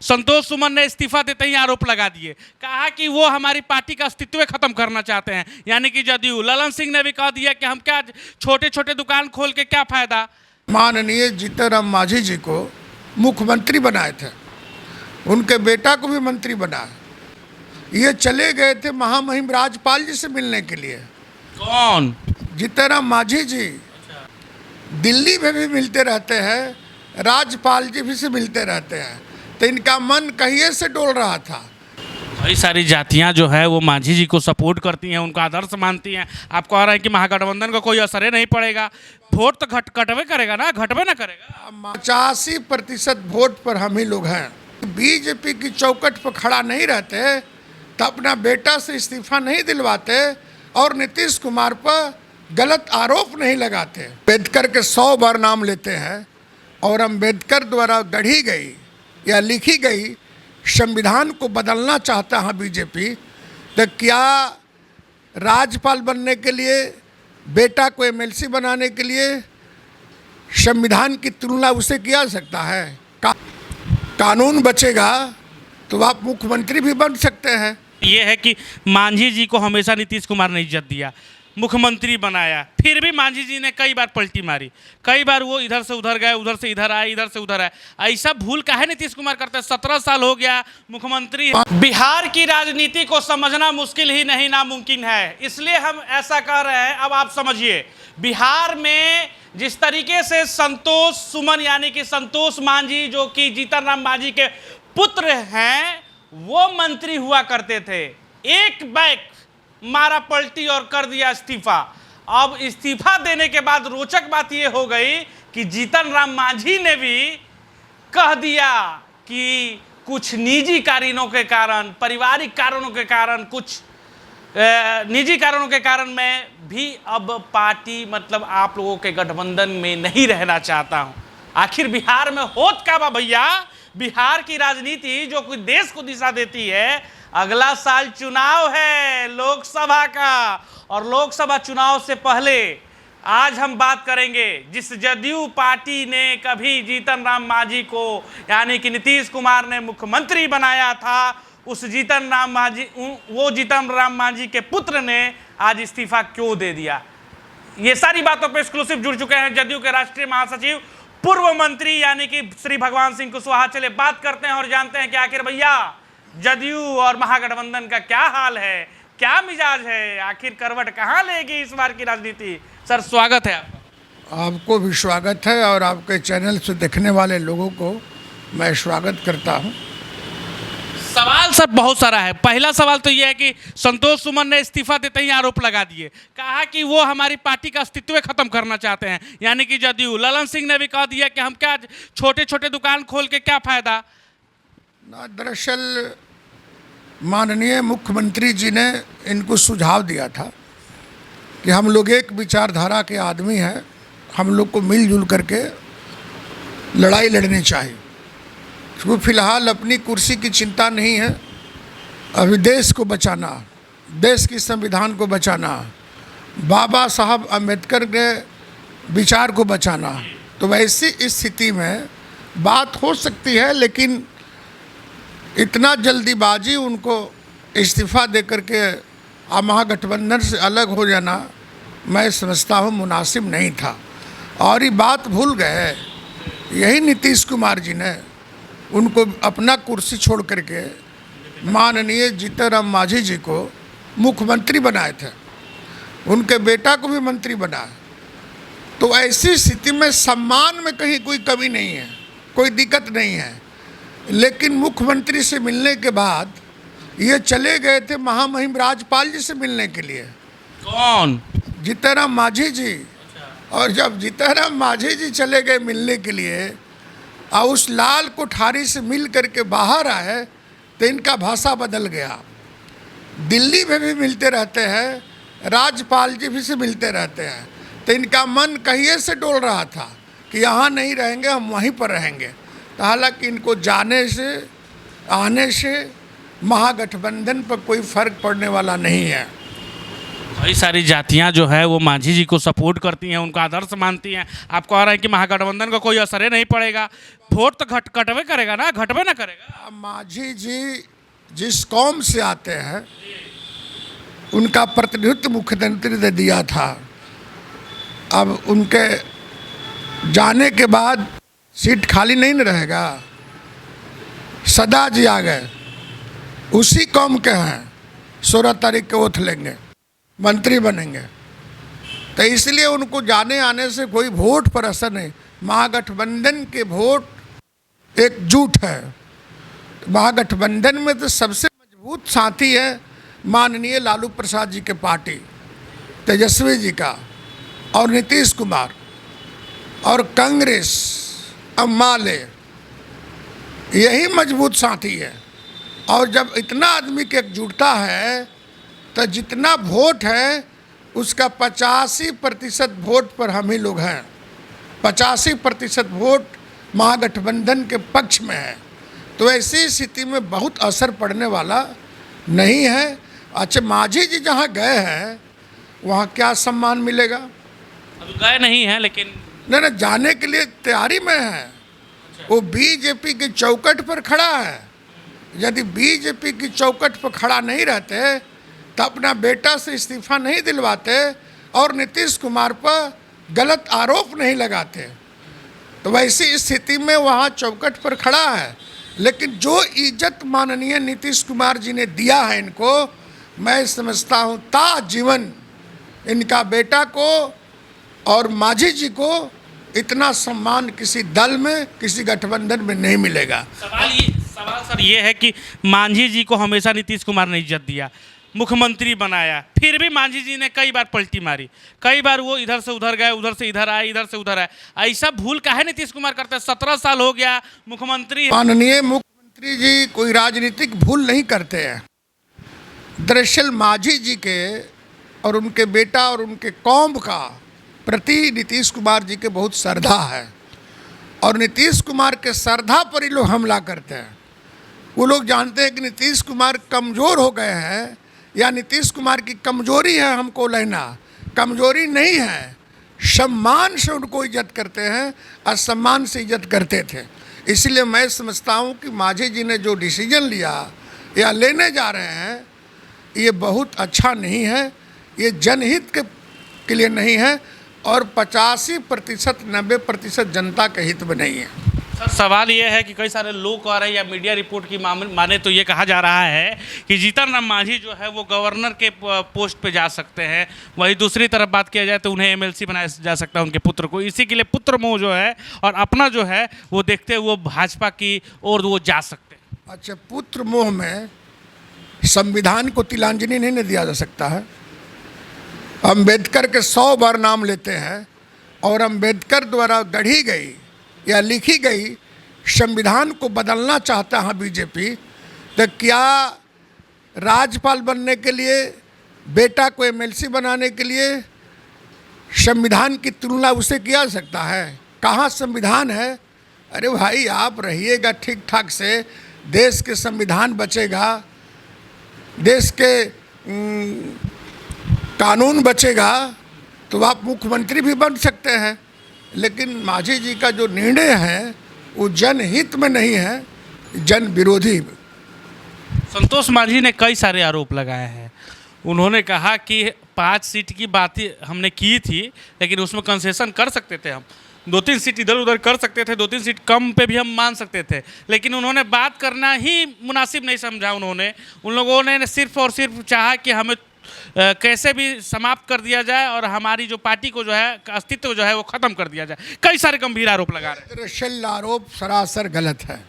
संतोष सुमन ने इस्तीफा देते ही आरोप लगा दिए, कहा कि वो हमारी पार्टी का अस्तित्व खत्म करना चाहते हैं, यानी कि जदयू। ललन सिंह ने भी कह दिया कि हम क्या छोटे छोटे दुकान खोल के क्या फायदा। माननीय जीतन राम मांझी जी को मुख्यमंत्री बनाए थे, उनके बेटा को भी मंत्री बनाया। ये चले गए थे महामहिम राजपाल जी से मिलने के लिए। कौन? जीतन राम मांझी जी दिल्ली में भी मिलते रहते हैं, राज्यपाल जी भी से मिलते रहते हैं, तो इनका मन कहिए से डोल रहा था। कई सारी जातियां जो है वो मांझी जी को सपोर्ट करती हैं, उनका आदर्श मानती हैं। आप कह रहे हैं कि महागठबंधन का कोई असर ही नहीं पड़ेगा, वोट तो घटवे करेगा ना, घटवे ना करेगा। 85% वोट पर हम ही लोग हैं। बीजेपी की चौकट पर खड़ा नहीं रहते तो अपना बेटा से इस्तीफा नहीं दिलवाते और नीतीश कुमार पर गलत आरोप नहीं लगाते। अम्बेडकर के 100 बार नाम लेते हैं और अम्बेडकर द्वारा गढ़ी गई या लिखी गई संविधान को बदलना चाहता है बीजेपी, तो क्या राज्यपाल बनने के लिए, बेटा को एमएलसी बनाने के लिए संविधान की तुलना उसे किया जा सकता है? कानून बचेगा तो आप मुख्यमंत्री भी बन सकते हैं। ये है कि मांझी जी को हमेशा नीतीश कुमार ने इज्जत दिया, मुख्यमंत्री बनाया, फिर भी मांझी जी ने कई बार पलटी मारी, कई बार वो इधर से उधर गए, उधर से इधर आए, इधर से उधर आए। ऐसा भूल काहे नीतीश कुमार करते हैं? 17 साल हो गया मुख्यमंत्री। बिहार की राजनीति को समझना मुश्किल ही नहीं नामुमकिन है, इसलिए हम ऐसा कह रहे हैं। अब आप समझिए, बिहार में जिस तरीके से संतोष सुमन यानी कि संतोष मांझी, जो कि जीतन राम मांझी के पुत्र हैं, वो मंत्री हुआ करते थे, एक बैक मारा पलटी और कर दिया इस्तीफा। अब इस्तीफा देने के बाद रोचक बात यह हो गई कि जीतन राम मांझी ने भी कह दिया कि कुछ निजी कारणों के कारण, पारिवारिक कारणों के कारण, कुछ निजी कारणों के कारण मैं भी अब पार्टी मतलब आप लोगों के गठबंधन में नहीं रहना चाहता हूं। आखिर बिहार में होत क्या बा भैया? बिहार की राजनीति जो कोई देश को दिशा देती है। अगला साल चुनाव है लोकसभा का, और लोकसभा चुनाव से पहले आज हम बात करेंगे जिस जदयू पार्टी ने कभी जीतन राम मांझी को यानी कि नीतीश कुमार ने मुख्यमंत्री बनाया था, उस जीतन राम मांझी के पुत्र ने आज इस्तीफा क्यों दे दिया। ये सारी बातों पे एक्सक्लूसिव जुड़ चुके हैं जदयू के राष्ट्रीय महासचिव, पूर्व मंत्री यानी कि श्री भगवान सिंह कुशवाहा। चले बात करते हैं और जानते हैं कि आखिर भैया जदयू और महागठबंधन का क्या हाल है, क्या मिजाज है, आखिर करवट कहां लेगी इस बार की राजनीति। सर स्वागत है आपका। आपको भी स्वागत है और आपके चैनल से देखने वाले लोगों को मैं स्वागत करता हूं। सवाल सर बहुत सारा है। पहला सवाल तो यह है कि संतोष सुमन ने इस्तीफा देते ही आरोप लगा दिए, कहा कि वो हमारी पार्टी का अस्तित्व खत्म करना चाहते हैं, यानी कि जदयू। ललन सिंह ने भी कह दिया कि हम क्या छोटे छोटे दुकान खोल के क्या फायदा। दरअसल माननीय मुख्यमंत्री जी ने इनको सुझाव दिया था कि हम लोग एक विचारधारा के आदमी हैं, हम लोग को मिलजुल करके लड़ाई लड़नी चाहिए। तो फिलहाल अपनी कुर्सी की चिंता नहीं है, अभी देश को बचाना, देश की संविधान को बचाना, बाबा साहब अम्बेडकर के विचार को बचाना। तो वैसी स्थिति में बात हो सकती है, लेकिन इतना जल्दीबाजी उनको इस्तीफा दे करके महागठबंधन से अलग हो जाना मैं समझता हूँ मुनासिब नहीं था। और ये बात भूल गए, यही नीतीश कुमार जी ने उनको अपना कुर्सी छोड़ करके माननीय जीतन राम मांझी जी को मुख्यमंत्री बनाए थे, उनके बेटा को भी मंत्री बनाया। तो ऐसी स्थिति में सम्मान में कहीं कोई कमी नहीं है, कोई दिक्कत नहीं है। लेकिन मुख्यमंत्री से मिलने के बाद ये चले गए थे महामहिम राजपाल जी से मिलने के लिए। कौन? जीतन राम मांझी जी। और जब जीतन राम मांझी जी चले गए मिलने के लिए और उस लाल कोठारी से मिल करके बाहर आए, तो इनका भाषा बदल गया। दिल्ली में भी मिलते रहते हैं, राज्यपाल जी भी से मिलते रहते हैं, तो इनका मन कहिए से डोल रहा था कि यहाँ नहीं रहेंगे, हम वहीं पर रहेंगे। तो हालांकि इनको जाने से आने से महागठबंधन पर कोई फर्क पड़ने वाला नहीं है। कई सारी जातियां जो है वो मांझी जी को सपोर्ट करती हैं, उनका आदर्श मानती हैं। आप कह रहे हैं कि महागठबंधन का कोई असर ही नहीं पड़ेगा, वोट तो घटवे करेगा ना, घटवे ना करेगा। अब मांझी जी जिस कौम से आते हैं उनका प्रतिनिधित्व मुख्यमंत्री ने दिया था। अब उनके जाने के बाद सीट खाली नहीं न रहेगा। सदा जी आ गए, उसी कौम के हैं, 16 तारीख के ओथ लेंगे, मंत्री बनेंगे। तो इसलिए उनको जाने आने से कोई वोट पर असर नहीं। महागठबंधन के वोट एकजुट है। महागठबंधन में तो सबसे मजबूत साथी है माननीय लालू प्रसाद जी के पार्टी, तेजस्वी जी का, और नीतीश कुमार और कांग्रेस, अम्माले, यही मजबूत साथी है। और जब इतना आदमी की एकजुटता है तो जितना वोट है उसका 85% वोट पर हम ही लोग हैं। 85% वोट महागठबंधन के पक्ष में है। तो ऐसी स्थिति में बहुत असर पड़ने वाला नहीं है। अच्छा, मांझी जी जहाँ गए हैं वहाँ क्या सम्मान मिलेगा? अभी गए नहीं हैं, लेकिन नहीं, जाने के लिए तैयारी में है। वो बीजेपी की चौखट पर खड़ा है। यदि बीजेपी की चौखट पर खड़ा नहीं रहते तो अपना बेटा से इस्तीफा नहीं दिलवाते और नीतीश कुमार पर गलत आरोप नहीं लगाते। तो वैसी स्थिति में वहाँ चौखट पर खड़ा है। लेकिन जो इज्जत माननीय नीतीश कुमार जी ने दिया है इनको, मैं समझता हूँ ताजीवन इनका बेटा को और मांझी जी को इतना सम्मान किसी दल में, किसी गठबंधन में नहीं मिलेगा। सवाल सर ये है कि मांझी जी को हमेशा नीतीश कुमार ने इज्जत दिया, मुख्यमंत्री बनाया, फिर भी मांझी जी ने कई बार पलटी मारी, कई बार वो इधर से उधर गए, उधर से इधर आए, इधर से उधर आए। ऐसा भूल काहे नीतीश कुमार करते हैं? 17 साल हो गया मुख्यमंत्री। माननीय मुख्यमंत्री जी कोई राजनीतिक भूल नहीं करते हैं। दरअसल मांझी जी के और उनके बेटा और उनके कौम का प्रति नीतीश कुमार जी के बहुत श्रद्धा है। और नीतीश कुमार के श्रद्धा पर ही लोग हमला करते हैं। वो लोग जानते हैं कि नीतीश कुमार कमज़ोर हो गए हैं या नीतीश कुमार की कमजोरी है हमको लेना। कमजोरी नहीं है, सम्मान से उनको इज्जत करते हैं, असम्मान से इज्जत करते थे। इसलिए मैं समझता हूँ कि मांझी जी ने जो डिसीजन लिया या लेने जा रहे हैं ये बहुत अच्छा नहीं है। ये जनहित के लिए नहीं है और 85% 90% जनता के हित में नहीं है। सर सवाल ये है कि कई सारे लोग कह रहे हैं या मीडिया रिपोर्ट की माने तो ये कहा जा रहा है कि जीतन राम मांझी जो है वो गवर्नर के पोस्ट पे जा सकते हैं। वहीं दूसरी तरफ बात किया जाए तो उन्हें एमएलसी बनाया जा सकता है उनके पुत्र को। इसी के लिए पुत्र मोह जो है और अपना जो है वो देखते हुए वो भाजपा की ओर वो जा सकते हैं। अच्छा, पुत्र मोह में संविधान को तिलांजलि नहीं दिया जा सकता है। अम्बेडकर के 100 बार नाम लेते हैं और अम्बेडकर द्वारा गढ़ी गई या लिखी गई संविधान को बदलना चाहता है बीजेपी। तो क्या राज्यपाल बनने के लिए, बेटा को एमएलसी बनाने के लिए संविधान की तुलना उसे किया जा सकता है? कहाँ संविधान है? अरे भाई, आप रहिएगा ठीक ठाक से, देश के संविधान बचेगा, देश के कानून बचेगा, तो आप मुख्यमंत्री भी बन सकते हैं। लेकिन मांझी जी का जो निर्णय है वो जनहित में नहीं है, जन विरोधी। संतोष मांझी ने कई सारे आरोप लगाए हैं। उन्होंने कहा कि 5 सीट की बात हमने की थी, लेकिन उसमें कंसेशन कर सकते थे हम, 2-3 सीट इधर उधर कर सकते थे, 2-3 सीट कम पे भी हम मान सकते थे। लेकिन उन्होंने बात करना ही मुनासिब नहीं समझा। उन लोगों ने सिर्फ और सिर्फ चाहा कि हमें कैसे भी समाप्त कर दिया जाए और हमारी जो पार्टी को जो है अस्तित्व जो है वो ख़त्म कर दिया जाए। कई सारे गंभीर आरोप लगा रहे हैं। दरअसल आरोप सरासर गलत है।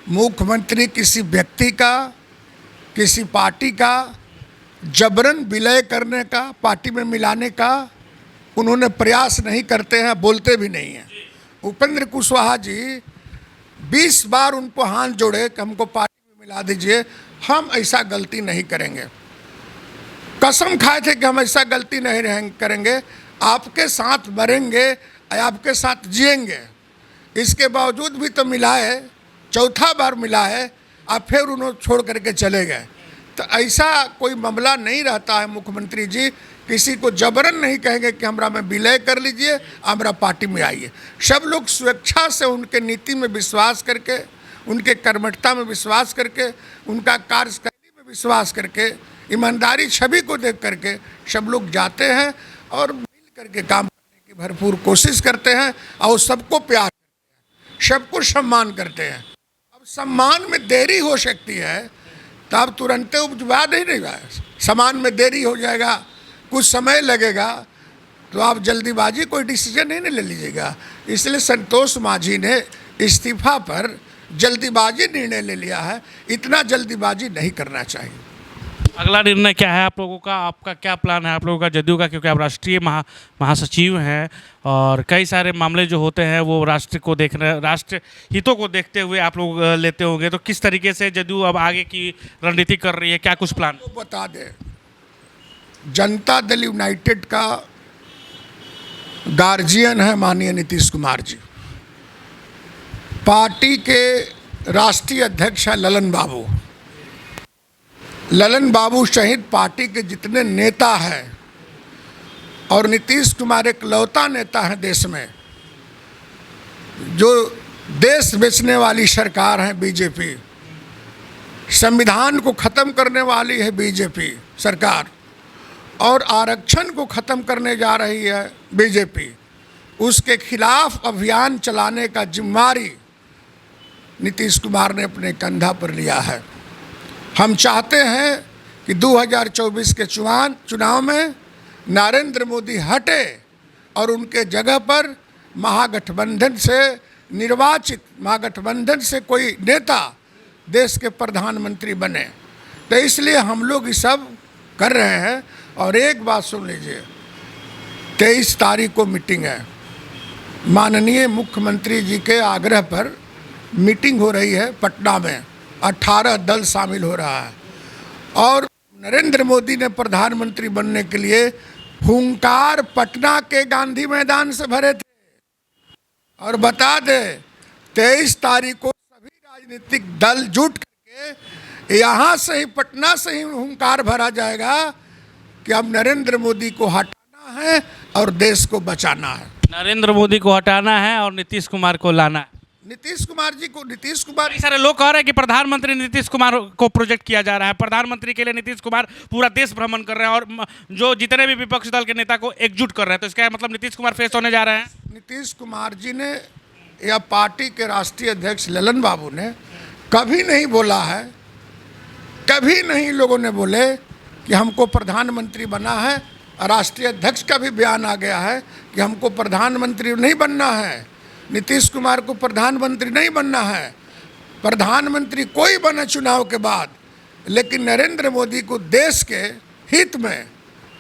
मुख्यमंत्री किसी व्यक्ति का, किसी पार्टी का जबरन विलय करने का, पार्टी में मिलाने का उन्होंने प्रयास नहीं करते हैं, बोलते भी नहीं हैं। उपेंद्र कुशवाहा जी 20 बार उनको हाथ जोड़े कि हमको पार्टी में मिला दीजिए, हम ऐसा गलती नहीं करेंगे। कसम खाए थे कि हम ऐसा गलती नहीं करेंगे, आपके साथ मरेंगे, आपके साथ जिएंगे। इसके बावजूद भी तो मिला है, 4था बार मिला है, आप फिर उन्होंने छोड़ करके चले गए। तो ऐसा कोई मामला नहीं रहता है मुख्यमंत्री जी किसी को जबरन नहीं कहेंगे कि हमरा में विलय कर लीजिए, हमरा पार्टी में आइए। सब लोग स्वेच्छा से उनके नीति में विश्वास करके, उनके कर्मठता में विश्वास करके, उनका कार्यशैली में विश्वास करके, ईमानदारी छवि को देख करके सब लोग जाते हैं और मिल करके काम करने की भरपूर कोशिश करते हैं और सबको प्यार करते हैं, सबको सम्मान करते हैं। अब सम्मान में देरी हो सकती है तब तुरंत उपजवा नहीं रहेगा, सम्मान में देरी हो जाएगा, कुछ समय लगेगा, तो आप जल्दीबाजी कोई डिसीजन नहीं ले लीजिएगा। इसलिए संतोष मांझी ने इस्तीफा पर जल्दीबाजी निर्णय ले लिया है, इतना जल्दीबाजी नहीं करना चाहिए। अगला निर्णय क्या है आप लोगों का, आपका क्या प्लान है आप लोगों का जदयू का, क्योंकि आप राष्ट्रीय महासचिव हैं और कई सारे मामले जो होते हैं वो राष्ट्र को देखने, राष्ट्र हितों को देखते हुए आप लोग लेते होंगे, तो किस तरीके से जदयू अब आगे की रणनीति कर रही है, क्या कुछ प्लान? तो बता दें, जनता दल यूनाइटेड का गार्जियन है माननीय नीतीश कुमार जी, पार्टी के राष्ट्रीय अध्यक्ष है ललन बाबू सहित पार्टी के जितने नेता हैं, और नीतीश कुमार एक लौता नेता है देश में जो देश बेचने वाली सरकार है बीजेपी, संविधान को ख़त्म करने वाली है बीजेपी सरकार, और आरक्षण को ख़त्म करने जा रही है बीजेपी, उसके खिलाफ अभियान चलाने का जिम्मेदारी नीतीश कुमार ने अपने कंधा पर लिया है। हम चाहते हैं कि 2024 के चुनाव में नरेंद्र मोदी हटे और उनके जगह पर महागठबंधन से निर्वाचित, महागठबंधन से कोई नेता देश के प्रधानमंत्री बने। तो इसलिए हम लोग ये सब कर रहे हैं। और एक बात सुन लीजिए, 23 तारीख को मीटिंग है, माननीय मुख्यमंत्री जी के आग्रह पर मीटिंग हो रही है पटना में, 18 दल शामिल हो रहा है, और नरेंद्र मोदी ने प्रधानमंत्री बनने के लिए हुंकार पटना के गांधी मैदान से भरे थे। और बता दे 23 तारीख को सभी राजनीतिक दल जुट करके यहाँ से ही, पटना से ही हुंकार भरा जाएगा कि अब नरेंद्र मोदी को हटाना है और देश को बचाना है। नरेंद्र मोदी को हटाना है और नीतीश कुमार को लाना है। नीतीश कुमार जी को, नीतीश कुमार, कई सारे लोग कह रहे हैं कि प्रधानमंत्री नीतीश कुमार को प्रोजेक्ट किया जा रहा है, प्रधानमंत्री के लिए नीतीश कुमार पूरा देश भ्रमण कर रहे हैं और जो जितने भी विपक्ष दल के नेता को एकजुट कर रहे हैं, तो इसका मतलब नीतीश कुमार फेस होने जा रहे हैं। नीतीश कुमार जी ने या पार्टी के राष्ट्रीय अध्यक्ष ललन बाबू ने कभी नहीं बोला है, कभी नहीं लोगों ने बोले कि हमको प्रधानमंत्री बना है। राष्ट्रीय अध्यक्ष का भी बयान आ गया है कि हमको प्रधानमंत्री नहीं बनना है, नीतीश कुमार को प्रधानमंत्री नहीं बनना है। प्रधानमंत्री कोई बने चुनाव के बाद, लेकिन नरेंद्र मोदी को देश के हित में,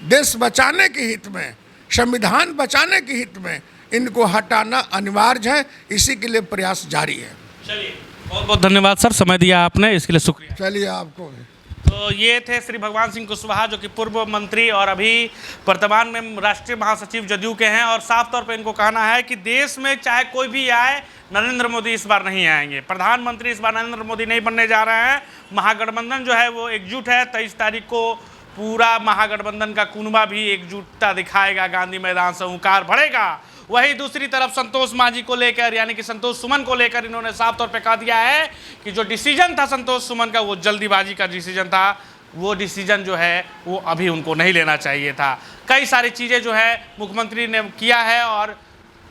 देश बचाने के हित में, संविधान बचाने के हित में इनको हटाना अनिवार्य है। इसी के लिए प्रयास जारी है। चलिए, बहुत बहुत धन्यवाद सर, समय दिया आपने, इसके लिए शुक्रिया। चलिए आपको। तो ये थे श्री भगवान सिंह कुशवाहा, जो कि पूर्व मंत्री और अभी वर्तमान में राष्ट्रीय महासचिव जदयू के हैं, और साफ तौर पे इनको कहना है कि देश में चाहे कोई भी आए, नरेंद्र मोदी इस बार नहीं आएंगे, प्रधानमंत्री इस बार नरेंद्र मोदी नहीं बनने जा रहे हैं। महागठबंधन जो है वो एकजुट है। 23 तारीख को पूरा महागठबंधन का कुनबा भी एकजुटता दिखाएगा, गांधी मैदान से हुंकार भरेगा। वहीं दूसरी तरफ संतोष मांझी को लेकर, यानी कि संतोष सुमन को लेकर इन्होंने साफ तौर पे कह दिया है कि जो डिसीजन था संतोष सुमन का, वो जल्दीबाजी का डिसीजन था, वो डिसीजन जो है वो अभी उनको नहीं लेना चाहिए था। कई सारी चीज़ें जो है मुख्यमंत्री ने किया है और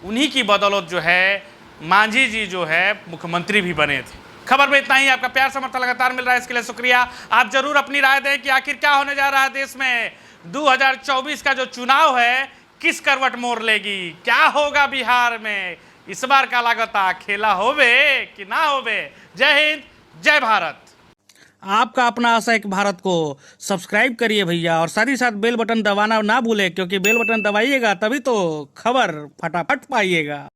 उन्हीं की बदौलत जो है मांझी जी जो है मुख्यमंत्री भी बने थे। खबर में इतना ही। आपका प्यार समर्थन लगातार मिल रहा है, इसके लिए शुक्रिया। आप जरूर अपनी राय दें कि आखिर क्या होने जा रहा है देश में। 2024 का जो चुनाव है किस करवट मोड़ लेगी, क्या होगा बिहार में, इस बार का लागता खेला होवे कि ना होवे। जय हिंद, जय भारत। आपका अपना आशा एक भारत को सब्सक्राइब करिए भैया, और साथ ही साथ बेल बटन दबाना ना भूले, क्योंकि बेल बटन दबाइएगा तभी तो खबर फटाफट पाइएगा।